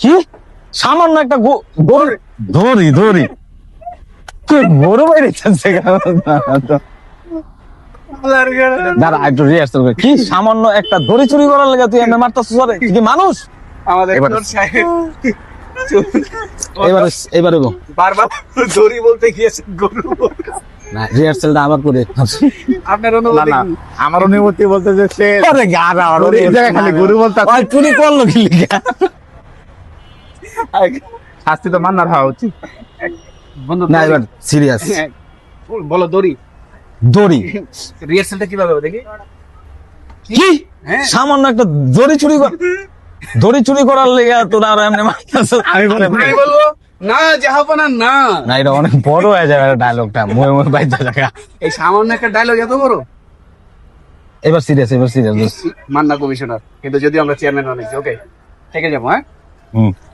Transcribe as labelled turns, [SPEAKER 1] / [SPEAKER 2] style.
[SPEAKER 1] কি সামান্য একটা ধরি তুই বড় বাইরে দাঁড়া একটু রিহার্সাল করে কি সামান্য একটা দড়ি চুরি করার লেগে তুই এমনি মারতাছ সরে কি মানুষ
[SPEAKER 2] আমাদের
[SPEAKER 1] এবারে-
[SPEAKER 2] চোর সাহেব
[SPEAKER 1] এবারে গো
[SPEAKER 2] বারবার দড়ি বলতে গিয়েছে গরু বলতে।
[SPEAKER 1] না রিহার্সালটা আবার করে
[SPEAKER 2] আপনার
[SPEAKER 3] না
[SPEAKER 2] অনুমতি
[SPEAKER 3] না আমার অনুমতি বলতে যে সে
[SPEAKER 1] আরে গাড়া
[SPEAKER 3] গরু এই জায়গায় খালি গরু বলতে
[SPEAKER 1] ওই চুরি করলো কি লিগা
[SPEAKER 3] শাস্তি তো মান্নার হওয়া উচিত।
[SPEAKER 2] বন্ধু
[SPEAKER 1] না এবার সিরিয়াস
[SPEAKER 2] হ্যাঁ, বলো দড়ি
[SPEAKER 1] দড়ি
[SPEAKER 2] রিহার্সালটা কিভাবে হবে দেখি
[SPEAKER 1] কি
[SPEAKER 2] হ্যাঁ।
[SPEAKER 1] সামান্য একটা দড়ি চুরি করার লেগে তোরা আর এমনি মারতাছ আমি বলে
[SPEAKER 2] আমি বলবো না জাহাপনা না
[SPEAKER 1] না এটা অনেক বড় হয়ে যাবে ডায়লগটা মনে বাইতে জায়গা
[SPEAKER 2] এই সামান্য একটা ডায়লগ এত বড়
[SPEAKER 1] এবার সিরিয়াস
[SPEAKER 2] মান্না কমিশনার কিন্তু যদি আমরা চেয়ারম্যান বানাইছি ওকে থেকে যাবো হ্যাঁ
[SPEAKER 1] হুম